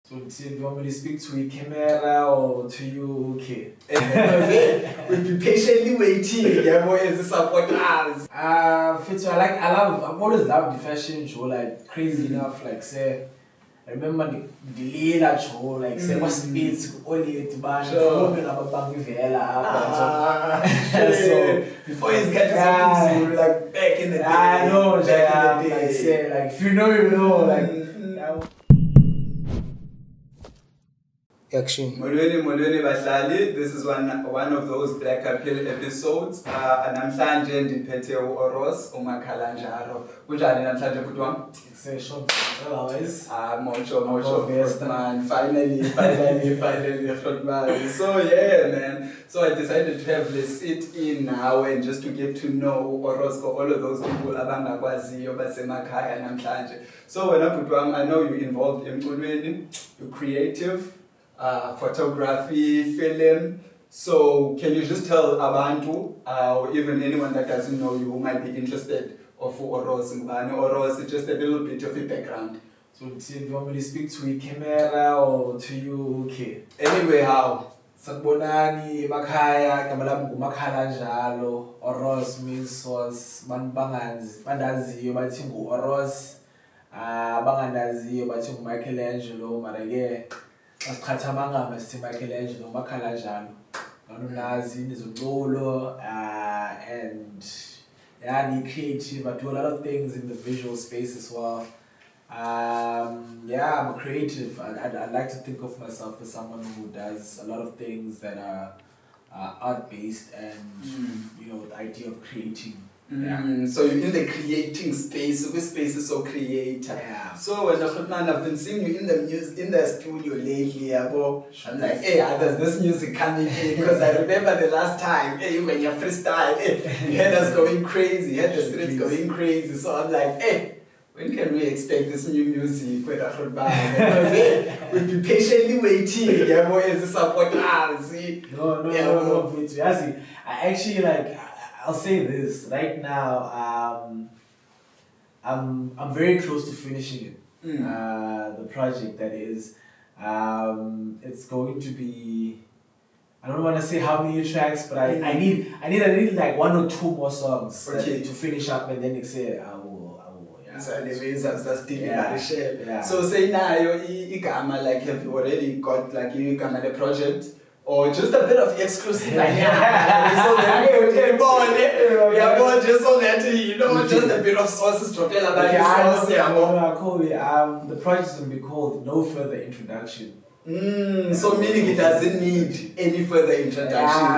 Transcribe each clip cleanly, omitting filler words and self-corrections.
So do you want me to speak to a camera or to you? Okay. We'll be patiently waiting. Yeah, boy, as the support us. Fitz, I've always loved the fashion show, like crazy enough, like say. I remember the Lila show, like say what speeds only to ban so before he's getting something so like back in the day. I know, like say like if you know you know like Action. Molweni bahlali, this is one of those Black Appeal episodes. Namhlanje ndiphethe uOros uMakhalanjalo. Kunjani namhlanje bhuti wami? Session otherwise. Mocho man. Finally, man. So yeah, man. So I decided to have this sit in now and just to get to know uOros for all of those people abangakwaziyo basemakhaya namhlanje. So wena bhuti wami, I know you're involved in emculweni, you're creative. Photography, film. So can you just tell abantu, or even anyone that doesn't know you who might be interested of uOros ngubani? uOros, just a little bit of a background. So do you want me to speak to a camera or to you? Okay. Anyway, how? Sanibonani emakhaya, igama lami nguMakhalanjalo. uOros means was bandaziyo bathi nguOros. Bangandaziyo bathi nguMakhalanjalo, mara-ke Asikhatha amagama sithi Makhalanjalo, Makhalanjalo. Nonazi nizomculo and yeah, creative. I do a lot of things in the visual space as well. Yeah, I'm a creative. I like to think of myself as someone who does a lot of things that are art-based and you know, the idea of creating. Yeah. So you're in the creating space. Which space is so creative. Yeah. So I've been seeing you in the studio lately. I'm like, hey, there's this music coming in because I remember the last time, hey, when you freestyle, hey, you had us going crazy, you had the streets going crazy. So I'm like, hey, when can we expect this new music? Because hey, we'll be patiently waiting. Yeah, boy, as the support us. No. I actually I'll say this right now. I'm very close to finishing it. The project that is. It's going to be. I don't want to say how many tracks, but I need like 1 or 2 more songs to finish up, and then say I will. Yeah. So that's still yeah. So say now igama, like have you already got like igama the project? Or just a bit of exclusive, so that just so that you know, just a bit of sources to tell about the project is going to be called No Further Introduction. So meaning it doesn't need any further introduction.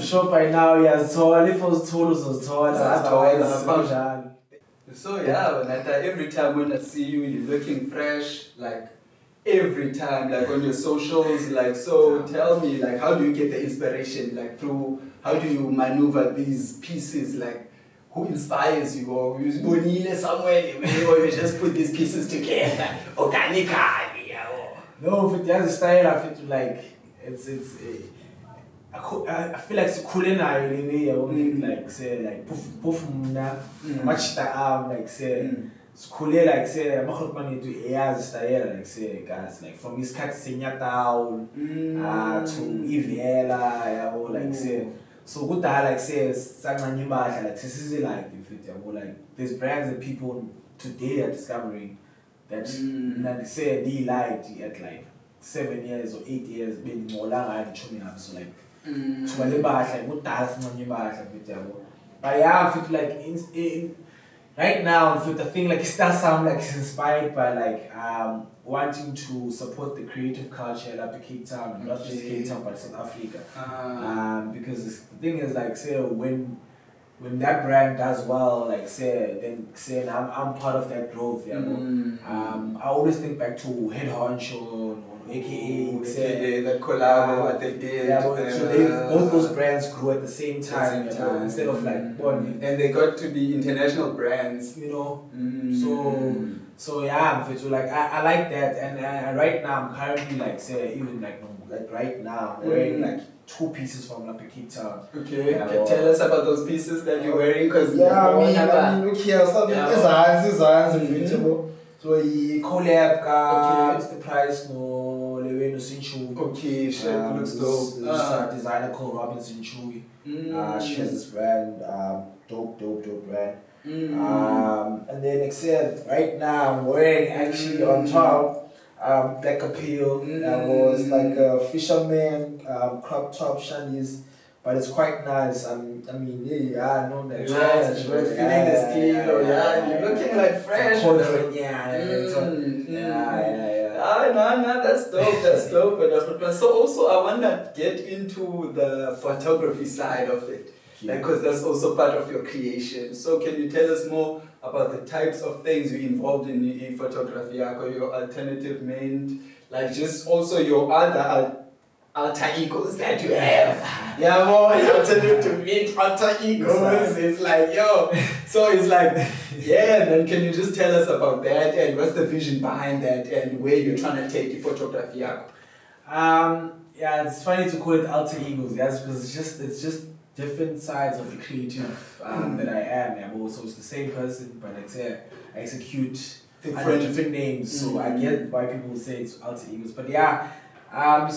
Sure, by now, yeah. So I was told. So yeah, every time when I see you, you're looking fresh, like. Every time, like on your socials, like, so tell me, like, how do you get the inspiration, like through, how do you maneuver these pieces, like, who inspires you, or you bonile somewhere, or you just put these pieces together, organically, No, but there's a style I feel like, I feel like it's cool in I won't like, say, like, poof, much like, say, Skule like say Makhalanjalo to airs style like say guys like from his cat Senyatao to Ivela or like say so good like say Sanganyimba like this is like if it like there's brands and people today are discovering that they say they liked at like 7 years or 8 years being more long and chuming up so like like good dance but yeah I feel like in right now, the thing like it starts sound like it's inspired by like wanting to support the creative culture in Cape Town, not just Cape Town but South Africa. Because the thing is like say when that brand does well, like say then say I'm part of that growth. I always think back to Head Honcho, aka that collab what they did. So both those brands grew at the same time, instead of like one. And they got to be international brands. You know. So yeah, like I like that, and right now I'm currently like say even like right now I'm wearing like 2 pieces from Cape Town. Okay, tell us about those pieces that you're wearing, because I mean look here, something is beautiful. So he collab ka Mr. Price no Leweno Sinchu. Okay, sure. Looks dope. This designer called Robinson Chui. She has this brand, dope brand. And then except right now I'm wearing actually on top Black Appeal. Was like a fisherman crop top shinies. But it's quite nice. I mean, yeah, I know that. Yes, you're feeling the steel. Yeah, you're looking like fresh. No, that's dope. That's dope. So also, I want to get into the photography side of it, because that's also part of your creation. So can you tell us more about the types of things you're involved in photography, your alternative main, like just also your other alter egos that you have? Yeah, more alternative meet alter egos. It's like, yo. So it's like, yeah, man, can you just tell us about that and what's the vision behind that and where you're trying to take the photography? Yeah, it's funny to call it alter egos, yes, because it's just different sides of the creative that I am. I'm also the same person, but I execute different names. So I get why people say it's alter egos. But yeah, I'm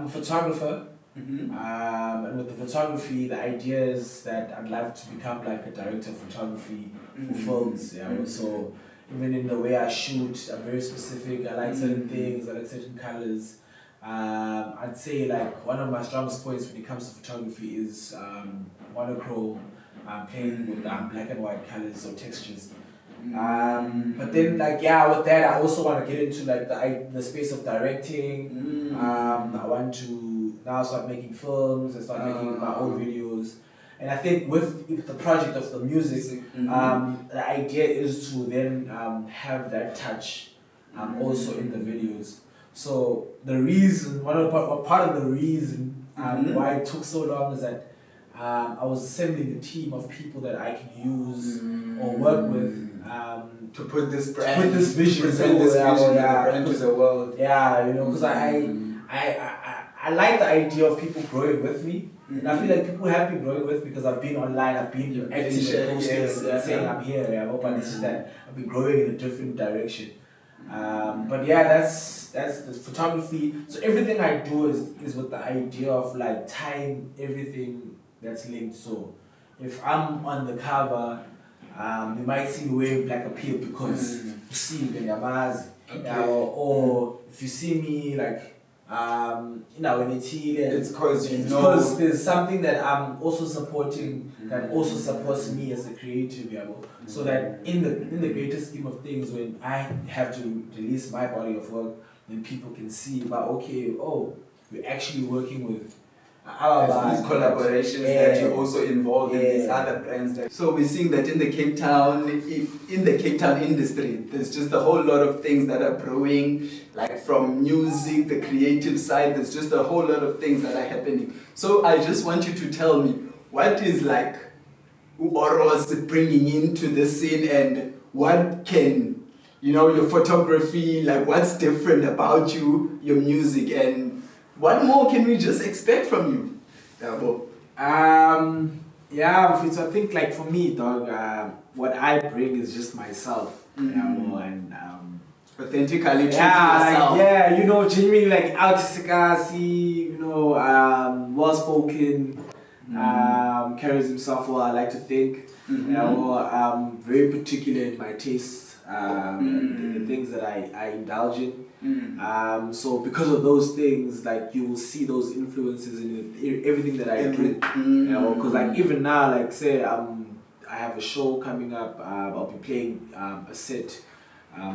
a photographer. And with the photography, the idea is that I'd love to become like a director of photography for films. Yeah, so even in the way I shoot, I'm very specific. I like certain things. I like certain colors. I'd say like one of my strongest points when it comes to photography is monochrome, playing with black and white colors or textures. But then with that I also want to get into like the space of directing. I want to now start making films and start making my own videos. And I think with the project of the music, the idea is to then have that touch also in the videos. So the reason, part of the reason why it took so long is that I was assembling a team of people that I can use or work with to put this brand, to put this vision, present this vision, the brand to the world. Yeah, because I like the idea of people growing with me. And I feel like people have been growing with me because I've been online, I've been active and posting, saying I'm here, but it's just that I've been growing in a different direction. But yeah, that's the photography. So everything I do is with the idea of like tying everything that's linked. So if I'm on the cover, you might see me wearing Black Appeal because you see me in Yamazi. Or if you see me like when it's because there's something that I'm also supporting that also supports me as a creative, so that in the greater scheme of things, when I have to release my body of work, then people can see we're actually working with these collaborations that you're also involved in, these other brands. So we're seeing that in the Cape Town industry, there's just a whole lot of things that are brewing, like from music, the creative side, there's just a whole lot of things that are happening. So I just want you to tell me, what is like Oros bringing into the scene, and what can, your photography, like what's different about you, your music, and what more can we just expect from you? I think like for me, dog, what I bring is just myself. And authentically true to yourself. Genuinely like artistic, well spoken, carries himself well, I like to think. I'm very particular in my tastes and the things that I indulge in. So because of those things, like you will see those influences in everything that I do. Because like even now, like say I have a show coming up. I'll be playing a set,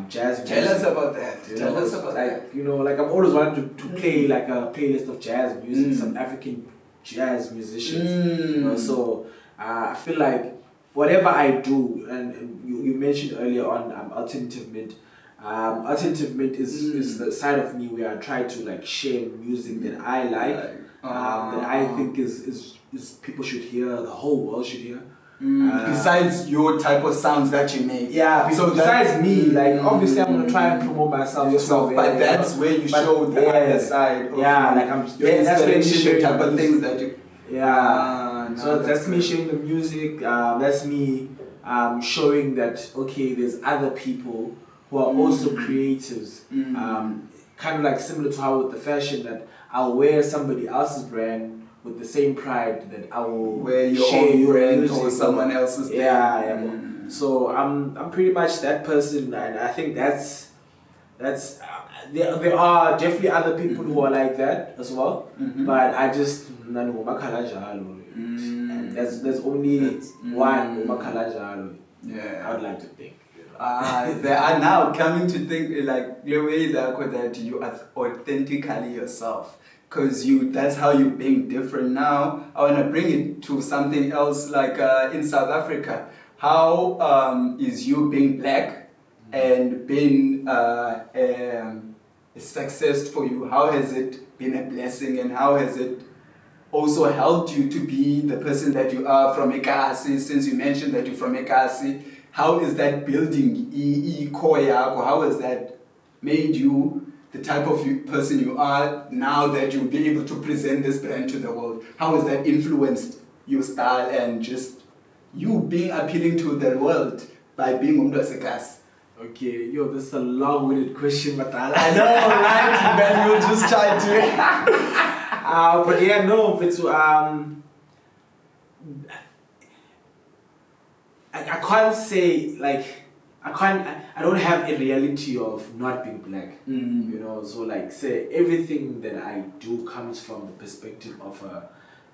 jazz music. Tell us about that. Tell us about that. Like I've always wanted to play like a playlist of jazz music, some African jazz musicians. So I feel like whatever I do, and you mentioned earlier on alternative mint. Alternative mint is the side of me where I try to like share music that I like, that I think is people should hear, the whole world should hear. Besides your type of sounds that you make. So besides me, like obviously I'm gonna try and promote myself. But that's where you show the other side. That's where you show the type of things that you. So that's me sharing the music. That's me showing that okay, there's other people who are also creatives. Kind of like similar to how with the fashion that I'll wear somebody else's brand with the same pride that I will wear your share own your brand music or someone else's thing. Yeah. So I'm pretty much that person, and I think that's there are definitely other people who are like that as well. But I just Makhalanjalo, and there's only one Makhalanjalo. Yeah, I would like to think. They are now coming to think like the way that you are authentically yourself, because that's how you're being different now. I want to bring it to something else, like in South Africa. How is you being black and being a success for you? How has it been a blessing, and how has it also helped you to be the person that you are from Ekasi? Since you mentioned that you're from Ekasi, how is that building Koyako? How has that made you the type of person you are now that you'll be able to present this brand to the world? How has that influenced your style and just you being appealing to the world by being Ekasi? Okay, this is a long-winded question, but I know, right? Then we'll just try to. But yeah, no, but I can't say like I don't have a reality of not being black. So like say everything that I do comes from the perspective of a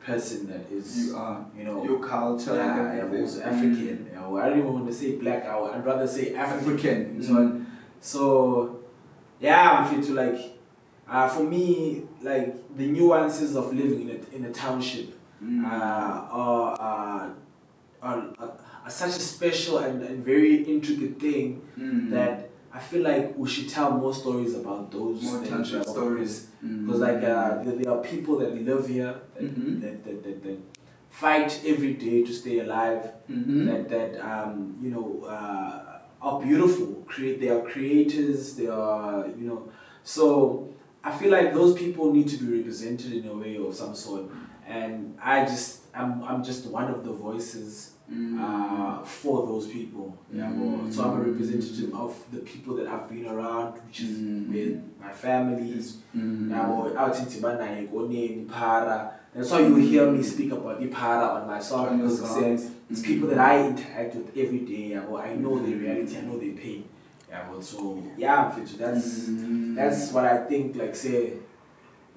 person that is your culture. Yeah, I'm also African. I don't even want to say black. I'd rather say African. So yeah, I'm fit to like for me, like the nuances of living in a township are such a special and very intricate thing that I feel like we should tell more stories about those township stories. Because like there are people that live here that fight every day to stay alive. That are beautiful. They are creators. They are So I feel like those people need to be represented in a way of some sort, and I'm just one of the voices for those people. So I'm a representative of the people that I've been around, which is with my families. Out in Tibana, Gone, Para. That's why you hear me speak about Ipara on my song, because it says it's people that I interact with every day. I know their reality, I know their pain. So that's what I think. Like say,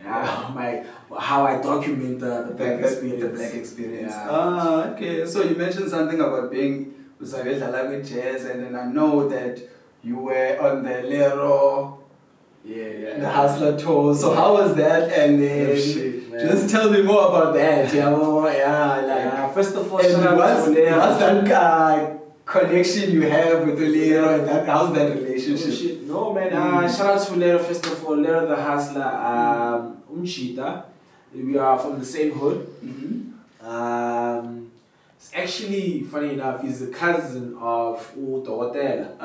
how I document the black experience. The black experience. Yeah. Okay. So you mentioned something about being with jazz, and then I know that you were on the Lero. The Hustler tour. So how was that? And just tell me more about that. First of all, what's that connection you have with the Lero, and how's that relationship? No man, shout out to Lero. First of all, Lero the Hustler, Umchita. We are from the same hood. It's actually, funny enough, he's a cousin of Tokotela.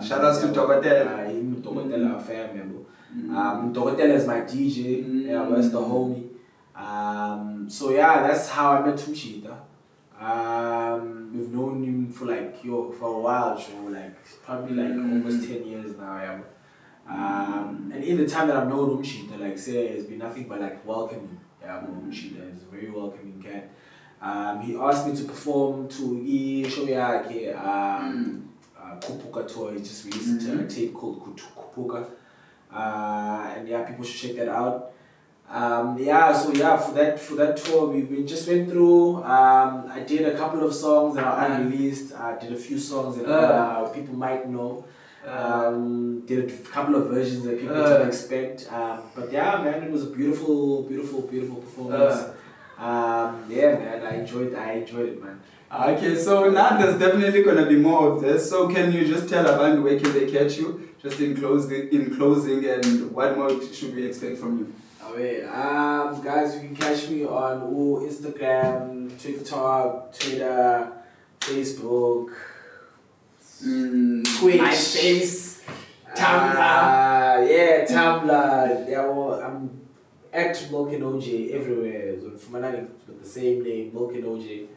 Shout out to Tokotela. Tokotela family. Tokotela is my DJ. That's the homie. So that's how I met Umchita. We've known him for for a while, probably almost 10 years now. And in the time that I've known Umchita, it's been nothing but welcoming. Umchita is a very welcoming cat. He asked me to perform to show Kupuka tour. He just released a tape called Kupuka. And people should check that out. For that tour we just went through. I did a couple of songs that are unreleased. I did a few songs that people might know. Did a couple of versions that people didn't expect. But man, it was a beautiful performance. Man, I enjoyed it, man. Okay, so now there's definitely gonna be more of this. So can you just tell Abantu where can they catch you? Just in closing, and what more should we expect from you? Guys, you can catch me on Instagram, TikTok, Twitter, Facebook, Twitch, MySpace, Tumblr. Tumblr. I'm at Milk and OJ everywhere. So with the same name, Milk and OJ.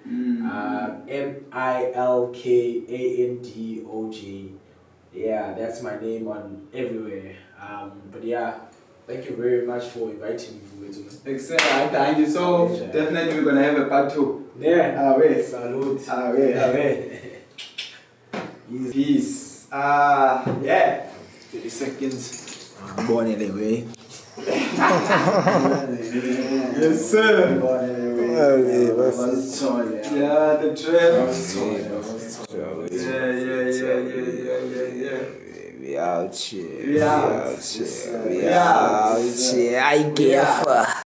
Milkandoj. Yeah, that's my name on everywhere. But yeah, thank you very much for inviting me. Excellent, thank you. So definitely we're gonna have a part 2. Yeah. Wait. Salute. Wait. Peace. Yeah. 30 seconds. Born anyway. Yes, sir. Born anyway. Yeah, the trap. Yeah. We out here. We out here. I give.